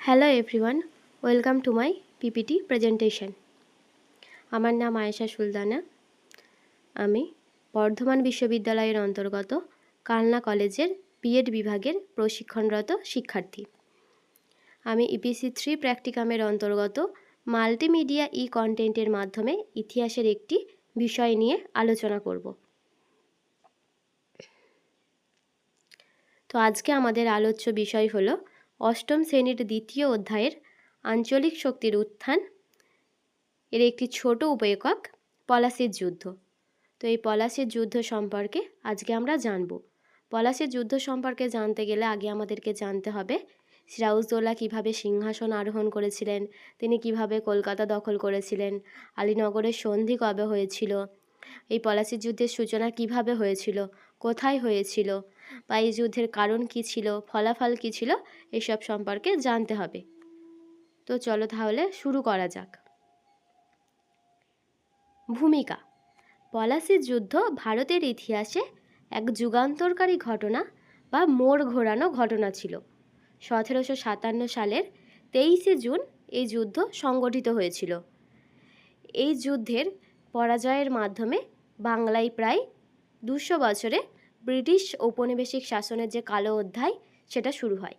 Hello everyone, welcome to my PPT presentation. আমার নাম আয়েশা সুলতানা। আমি বর্ধমান বিশ্ববিদ্যালয়ের অন্তর্গত কালনা কলেজের বিএড বিভাগের প্রশিক্ষণরত শিক্ষার্থী। আমি ইপিসি 3 প্র্যাকটিকামের অন্তর্গত মাল্টিমিডিয়া কন্টেন্টের মাধ্যমে ইতিহাসের একটি বিষয় নিয়ে আলোচনা করব। তো আজকে আমাদের আলোচ্য বিষয় হলো অষ্টম শ্রেণীর দ্বিতীয় অধ্যায়ের আঞ্চলিক শক্তির উত্থান এর একটি ছোট উপেয়ক পলাশীর যুদ্ধ। তো এই পলাশীর যুদ্ধ সম্পর্কে আজকে আমরা জানব। পলাশীর যুদ্ধ সম্পর্কে জানতে গেলে আগে আমাদেরকে জানতে হবে সিরাজউদ্দৌলা কীভাবে সিংহাসন আরোহণ করেছিলেন, তিনি কিভাবে কলকাতা দখল করেছিলেন, আলীনগরের সন্ধি কবে হয়েছিল, এই পলাশীর যুদ্ধের সূচনা কিভাবে হয়েছিল, কোথায় হয়েছিল, বা এই যুদ্ধের কারণ কী ছিল, ফলাফল কী ছিল, এসব সম্পর্কে জানতে হবে। তো চলো তাহলে শুরু করা যাক। ভূমিকা: পলাশীর যুদ্ধ ভারতের ইতিহাসে এক যুগান্তরকারী ঘটনা বা মোড় ঘোরানো ঘটনা ছিল। 1757 সালের 23শে জুন এই যুদ্ধ সংগঠিত হয়েছিল। এই যুদ্ধের পরাজয়ের মাধ্যমে বাংলায় প্রায় 200 বছরে ব্রিটিশ ঔপনিবেশিক শাসনের যে কালো অধ্যায় সেটা শুরু হয়।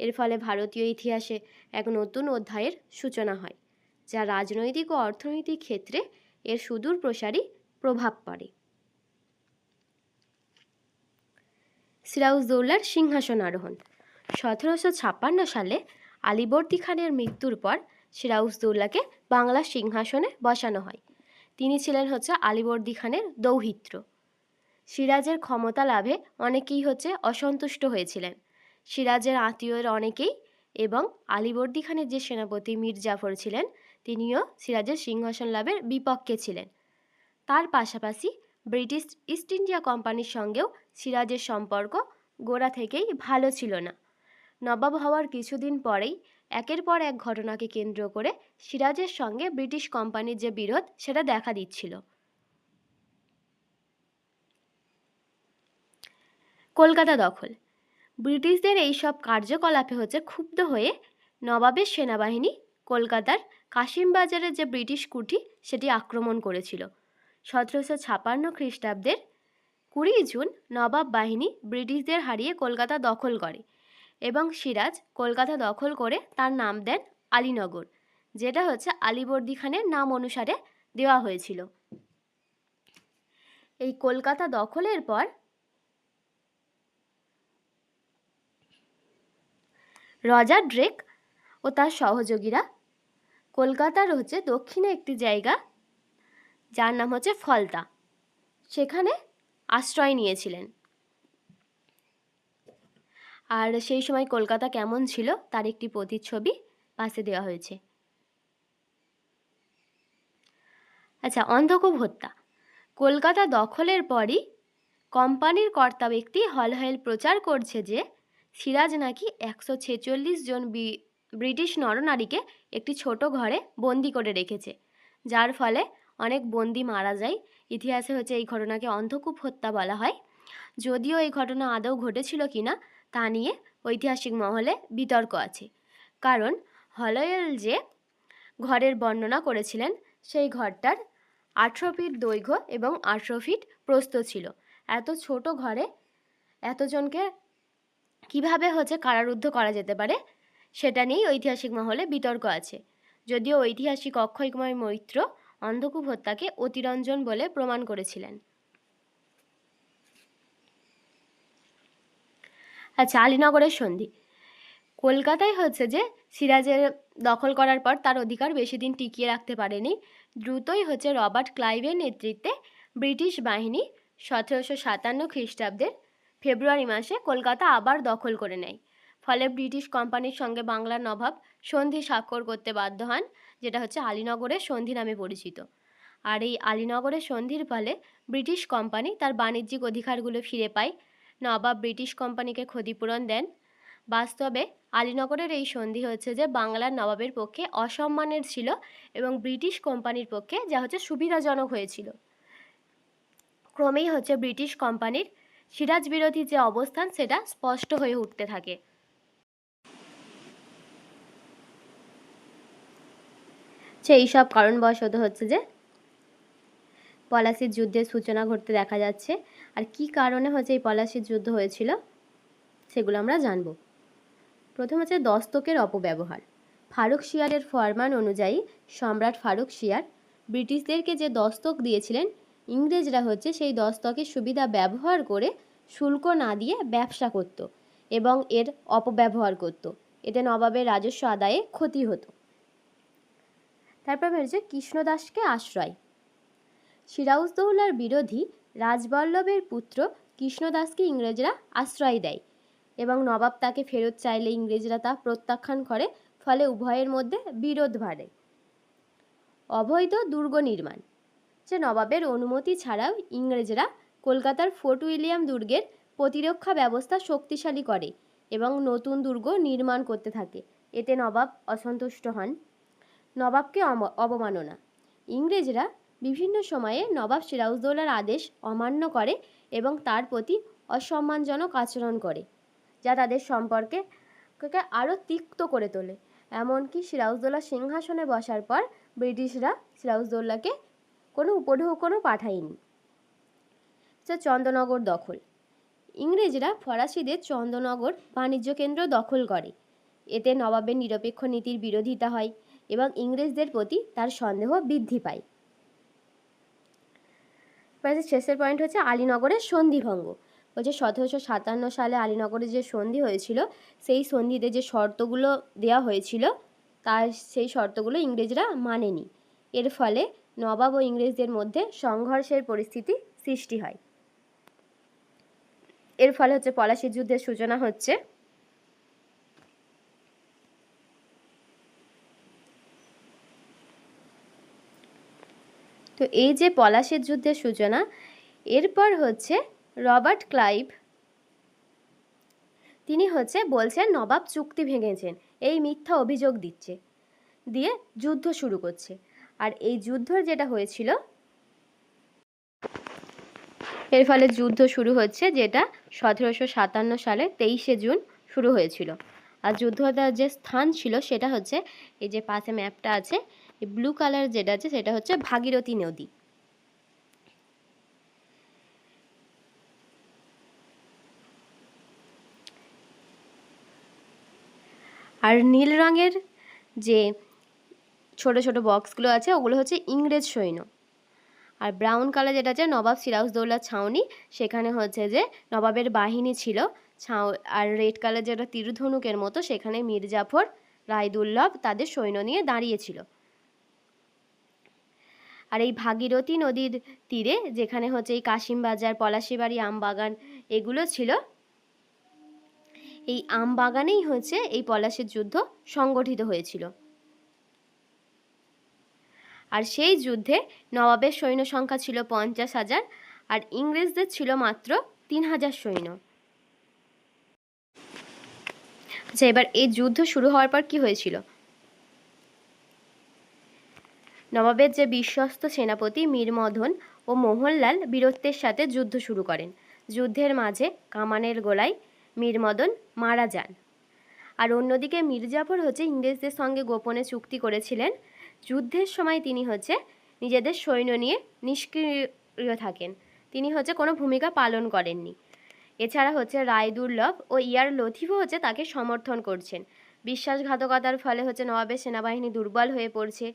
এর ফলে ভারতীয় ইতিহাসে এক নতুন অধ্যায়ের সূচনা হয়, যা রাজনৈতিক ও অর্থনৈতিক ক্ষেত্রে এর সুদূর প্রসারী প্রভাব পড়ে। সিরাজউদ্দৌলার সিংহাসন আরোহণ: 1756 সালে আলীবর্দী খানের মৃত্যুর পর সিরাজউদ্দৌলাকে বাংলার সিংহাসনে বসানো হয়। তিনি ছিলেন আলীবর্দী খানের দৌহিত্র। সিরাজের ক্ষমতা লাভে অনেকেই অসন্তুষ্ট হয়েছিলেন। সিরাজের আত্মীয়ের অনেকেই এবং আলীবর্দী খানের যে সেনাপতি মীর জাফর ছিলেন, তিনিও সিরাজের সিংহাসন লাভের বিপক্ষে ছিলেন। তার পাশাপাশি ব্রিটিশ ইস্ট ইন্ডিয়া কোম্পানির সঙ্গেও সিরাজের সম্পর্ক গোড়া থেকেই ভালো ছিল না। নবাব হওয়ার কিছুদিন পরেই একের পর এক ঘটনাকে কেন্দ্র করে সিরাজের সঙ্গে ব্রিটিশ কোম্পানির যে বিরোধ সেটা দেখা দিচ্ছিল। কলকাতা দখল: ব্রিটিশদের এইসব কার্যকলাপে ক্ষুব্ধ হয়ে নবাবের সেনাবাহিনী কলকাতার কাশিমবাজারের যে ব্রিটিশ কুঠি সেটি আক্রমণ করেছিল। 1756 খ্রিস্টাব্দের 20 জুন নবাব বাহিনী ব্রিটিশদের হারিয়ে কলকাতা দখল করে এবং সিরাজ কলকাতা দখল করে তার নাম দেন আলীনগর, যেটা আলীবর্দী খানের নাম অনুসারে দেওয়া হয়েছিল। এই কলকাতা দখলের পর রজার ড্রেক ও তার সহযোগীরা কলকাতার দক্ষিণে একটি জায়গা যার নাম ফলতা, সেখানে আশ্রয় নিয়েছিলেন। আর সেই সময় কলকাতা কেমন ছিল তার একটি প্রতিচ্ছবি পাশে দেওয়া হয়েছে। আচ্ছা, অন্ধকূপ হত্যা: কলকাতা দখলের পরই কোম্পানির কর্তা ব্যক্তি হলহল প্রচার করছে যে সিরাজ নাকি 146 জন ব্রিটিশ নরনারীকে একটি ছোট ঘরে বন্দি করে রেখেছে, যার ফলে অনেক বন্দি মারা যায়। ইতিহাসে এই ঘটনাকে অন্ধকূপ হত্যা বলা হয়। যদিও এই ঘটনা আদৌ ঘটেছিল কিনা তা নিয়ে ঐতিহাসিক মহলে বিতর্ক আছে, কারণ হলহল যে ঘরের বর্ণনা করেছিলেন সেই ঘরটার 18 ফিট দৈর্ঘ্য এবং 18 ফিট প্রস্থ ছিল। এত ছোট ঘরে এতজনকে কিভাবে কারারুদ্ধ করা যেতে পারে সেটা নিয়েই ঐতিহাসিক মহলে বিতর্ক আছে। যদিও ঐতিহাসিক অক্ষয় কুমার মৈত্র অন্ধকূপ হত্যাকে অতিরঞ্জন বলে প্রমাণ করেছিলেন। আচ্ছা, আলীনগরের সন্ধি: কলকাতায় যে সিরাজের দখল করার পর তার অধিকার বেশি দিন টিকিয়ে রাখতে পারেনি। দ্রুতই রবার্ট ক্লাইভের নেতৃত্বে ব্রিটিশ বাহিনী 1757 খ্রিস্টাব্দের ফেব্রুয়ারি মাসে কলকাতা আবার দখল করে নেয়। ফলে ব্রিটিশ কোম্পানির সঙ্গে বাংলার নবাব সন্ধি স্বাক্ষর করতে বাধ্য হন, যেটা আলীনগরের সন্ধি নামে পরিচিত। আর এই আলীনগরের সন্ধির ফলে ব্রিটিশ কোম্পানি তার বাণিজ্যিক অধিকারগুলো ফিরে পায়। নবাব ব্রিটিশ কোম্পানিকে ক্ষতিপূরণ দেন। বাস্তবে আলীনগরের এই সন্ধি যে বাংলার নবাবের পক্ষে অসম্মানের ছিল এবং ব্রিটিশ কোম্পানির পক্ষে যা সুবিধাজনক হয়েছিল। ক্রমেই ব্রিটিশ কোম্পানির সিরাজ বিরোধী যে অবস্থান সেটা স্পষ্ট হয়ে উঠতে থাকে। এইসব কারণবশত হচ্ছে যে পলাশির যুদ্ধের সূচনা ঘটতে দেখা যাচ্ছে। আর কি কারণে হচ্ছে এই পলাশির যুদ্ধ হয়েছিল সেগুলো আমরা জানব। প্রথম হচ্ছে দস্তকের অপব্যবহার। ফারুকশিয়ারের ফরমান অনুযায়ী সম্রাট ফারুকশিয়ার ব্রিটিশদেরকে যে দস্তক দিয়েছিলেন, ইংরেজরা হচ্ছে সেই দস্তকের সুবিধা ব্যবহার করে শুল্ক না দিয়ে ব্যবসা করত এবং এর অপব্যবহার করত। এতে নবাবের রাজস্ব আদায়ে ক্ষতি হতো। তারপর হচ্ছে কৃষ্ণদাসকে আশ্রয়। সিরাজদৌল্লার বিরোধী রাজবল্লভের পুত্র কৃষ্ণদাসকে ইংরেজরা আশ্রয় দেয় এবং নবাব তাকে ফেরত চাইলে ইংরেজরা তা প্রত্যাখ্যান করে, ফলে উভয়ের মধ্যে বিরোধ বাড়ে। অবৈধ দুর্গ নির্মাণ। যে নবাবের অনুমতি ছাড়াও ইংরেজরা কলকাতার ফোর্ট উইলিয়াম দুর্গের প্রতিরক্ষা ব্যবস্থা শক্তিশালী করে এবং নতুন দুর্গ নির্মাণ করতে থাকে। এতে নবাব অসন্তুষ্ট হন। নবাবকে অবমাননা। ইংরেজরা বিভিন্ন সময়ে নবাব সিরাজদৌল্লার আদেশ অমান্য করে এবং তার প্রতি অসম্মানজনক আচরণ করে, যা তাদের সম্পর্কে আরও তিক্ত করে তোলে। এমনকি সিরাজদৌল্লা সিংহাসনে বসার পর ব্রিটিশরা সিরাজদৌল্লাকে কোনো উপঢৌকনও পাঠায়নি। চন্দ্রনগর দখল। ইংরেজরা ফরাসিদের চন্দ্রনগর বাণিজ্য কেন্দ্র দখল করে। এতে নবাবের নিরপেক্ষ নীতির বিরোধিতা হয় এবং ইংরেজদের প্রতি তার সন্দেহ বৃদ্ধি পায়। শেষের পয়েন্ট হচ্ছে আলীনগরের সন্ধিভঙ্গ। বলছে 1757 সালে আলীনগরে যে সন্ধি হয়েছিল, সেই সন্ধিতে যে শর্তগুলো দেওয়া হয়েছিল তার সেই শর্তগুলো ইংরেজরা মানেনি। এর ফলে নবাব ও ইংরেজদের মধ্যে সংঘর্ষের পরিস্থিতি সৃষ্টি হয়। এর ফলে হচ্ছে পলাশির যুদ্ধের সূচনা হচ্ছে। তো এই যে পলাশির যুদ্ধের সূচনা, এরপর হচ্ছে রবার্ট ক্লাইভ, তিনি হচ্ছে বলছেন নবাব চুক্তি ভেঙেছেন, এই মিথ্যা অভিযোগ দিচ্ছে, দিয়ে যুদ্ধ শুরু করছে। আর এই যুদ্ধ যেটা হয়েছিল, এর ফলে যুদ্ধ শুরু হচ্ছে, যেটা 1757 সালে 23শে জুন শুরু হয়েছিল। আর যুদ্ধটার যে স্থান ছিল সেটা হচ্ছে এই যে পাশে ম্যাপটা আছে, এই ব্লু কালার যেটা আছে সেটা হচ্ছে ভাগীরথী নদী। আর নীল রঙের যে ছোট ছোট বক্সগুলো আছে ওগুলো হচ্ছে ইংরেজ সৈন্য। আর ব্রাউন কালার যেটা আছে নবাব সিরাজদৌল্লার ছাউনি, সেখানে হচ্ছে যে নবাবের বাহিনী ছিল। আর রেড কালার যেটা তীরধনুকের মতো, সেখানে মীর জাফর, রায়দুল্লভ তাদের সৈন্য নিয়ে দাঁড়িয়েছিল। আর এই ভাগীরথী নদীর তীরে যেখানে হচ্ছে এই কাশিমবাজার, পলাশিবাড়ি, আমবাগান এগুলো ছিল, এই আমবাগানেই হচ্ছে এই পলাশির যুদ্ধ সংগঠিত হয়েছিল। আর সেই যুদ্ধে নবাবের সৈন্য সংখ্যা ছিল 50,000 আর ইংরেজদের ছিল মাত্র 3,000 সৈন্য। আচ্ছা, এবার এই যুদ্ধ শুরু হওয়ার পর কি হয়েছিল? নবাবের যে বিশ্বস্ত সেনাপতি মীর মদন ও মোহনলাল বীরত্বের সাথে যুদ্ধ শুরু করেন। যুদ্ধের মাঝে কামানের গোলায় মীর মদন মারা যান। আর অন্যদিকে মীর জাফর হচ্ছে ইংরেজদের সঙ্গে গোপনে চুক্তি করেছিলেন। যুদ্ধের সময় তিনি হচ্ছে নিজেদের সৈন্য নিয়ে নিষ্ক্রিয় থাকেন, তিনি হচ্ছে কোনো ভূমিকা পালন করেননি। এছাড়া হচ্ছে রায়দুর্লভ ও ইয়ার লতিফও হচ্ছে তাকে সমর্থন করছেন। বিশ্বাসঘাতকতার ফলে হচ্ছে নবাবের সেনাবাহিনী দুর্বল হয়ে পড়ছে।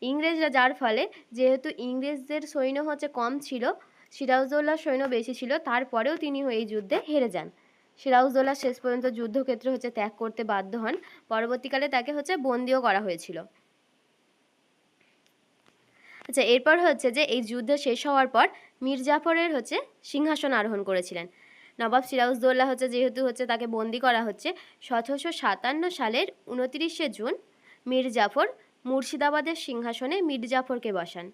ইংরেজরা, যার ফলে যেহেতু ইংরেজদের সৈন্য হচ্ছে কম ছিল, সিরাজদৌল্লার সৈন্য বেশি ছিল, তারপরেও তিনি এই যুদ্ধে হেরে যান। সিরাজদৌল্লা শেষ পর্যন্ত যুদ্ধক্ষেত্র হচ্ছে ত্যাগ করতে বাধ্য হন। পরবর্তীকালে তাকে হচ্ছে বন্দিও করা হয়েছিল। আচ্ছা, এরপর হচ্ছে যে এই যুদ্ধ শেষ হওয়ার পর মীর জাফরের হচ্ছে সিংহাসন আরোহণ করেছিলেন। নবাব সিরাজদৌল্লা হচ্ছে যেহেতু হচ্ছে তাকে বন্দি করা হচ্ছে, 1757 সালের 29শে জুন মীর জাফর মুর্শিদাবাদের সিংহাসনে মীর জাফরকে বসান।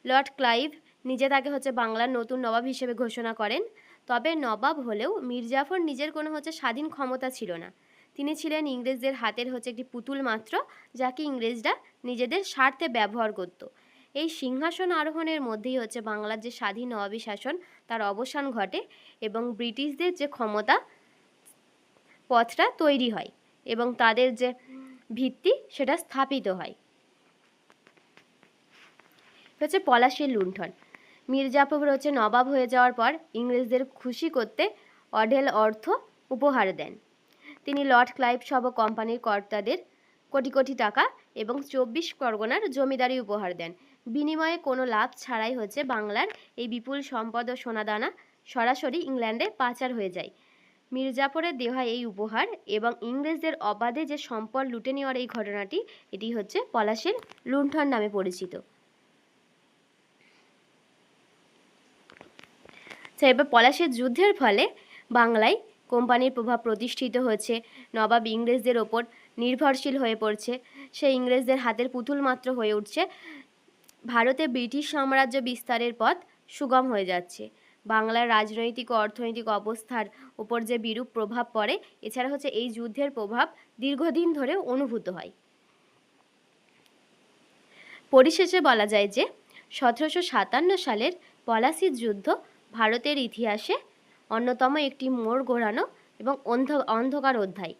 লর্ড ক্লাইভ নিজে তাকে হচ্ছে বাংলার নতুন নবাব হিসেবে ঘোষণা করেন। তবে নবাব হলেও মীর জাফর নিজের কোনো হচ্ছে স্বাধীন ক্ষমতা ছিল না। তিনি ছিলেন ইংরেজদের হাতের হচ্ছে একটি পুতুল মাত্র, যাকে ইংরেজরা নিজেদের স্বার্থে ব্যবহার করত। এই সিংহাসন আরোহণের মধ্যেই হচ্ছে বাংলার যে স্বাধীন নবাবী শাসন তার অবসান ঘটে এবং ব্রিটিশদের যে ক্ষমতা পথটা তৈরি হয় এবং তাদের যে ভিত্তি সেটা স্থাপিত হয়। হচ্ছে পলাশীর লুণ্ঠন। মীর জাফর হচ্ছে নবাব হয়ে যাওয়ার পর ইংরেজদের খুশি করতে অঢেল অর্থ উপহার দেন। তিনি লর্ড ক্লাইভ সহ কোম্পানির কর্তাদের কোটি কোটি টাকা এবং 24 পরগনার জমিদারি উপহার দেন। বিনিময়ে কোনো লাভ ছাড়াই হচ্ছে বাংলার এই বিপুল সম্পদ ও সোনাদানা সরাসরি ইংল্যান্ডে পাচার হয়ে যায়। মীর জাফরের দেওয়া এই উপহার এবং ইংরেজদের অবাধে যে সম্পদ লুটে নেওয়ার এই ঘটনাটি, এটি হচ্ছে পলাশীর লুণ্ঠন নামে পরিচিত। এবার পলাশীর যুদ্ধের ফলে বাংলায় কোম্পানির প্রভাব প্রতিষ্ঠিত হচ্ছে, নবাব ইংরেজদের ওপর নির্ভরশীল হয়ে পড়ছে, সে ইংরেজদের হাতের পুতুল মাত্র হয়ে উঠছে। ভারতে ব্রিটিশ সাম্রাজ্য বিস্তারের পথ সুগম হয়ে যাচ্ছে। বাংলার রাজনৈতিক ও অর্থনৈতিক অবস্থার উপর যে বিরূপ প্রভাব পড়ে, এছাড়া হচ্ছে এই যুদ্ধের প্রভাব দীর্ঘদিন ধরে অনুভূত হয়। পরিশেষে বলা যায় যে 1757 সালের পলাশীর যুদ্ধ ভারতের ইতিহাসে অন্যতম একটি মোড় ঘোরানো এবং অন্ধকার অধ্যায়।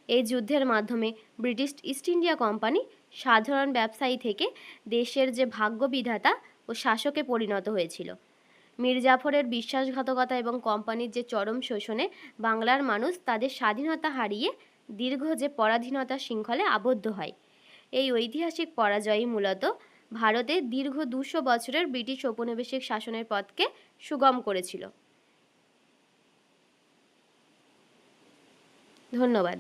এই যুদ্ধের মাধ্যমে ব্রিটিশ ইস্ট ইন্ডিয়া কোম্পানি সাধারণ ব্যবসায়ী থেকে দেশের যে ভাগ্য বিধাতা ও শাসকে পরিণত হয়েছিল। মীর জাফরের বিশ্বাসঘাতকতা এবং কোম্পানির যে চরম শোষণে বাংলার মানুষ তাদের স্বাধীনতা হারিয়ে দীর্ঘ যে পরাধীনতার শৃঙ্খলে আবদ্ধ হয়। এই ঐতিহাসিক পরাজয়ই মূলত ভারতে দীর্ঘ 200 বছরের ব্রিটিশ ঔপনিবেশিক শাসনের পথকে সুগম করেছিল। ধন্যবাদ।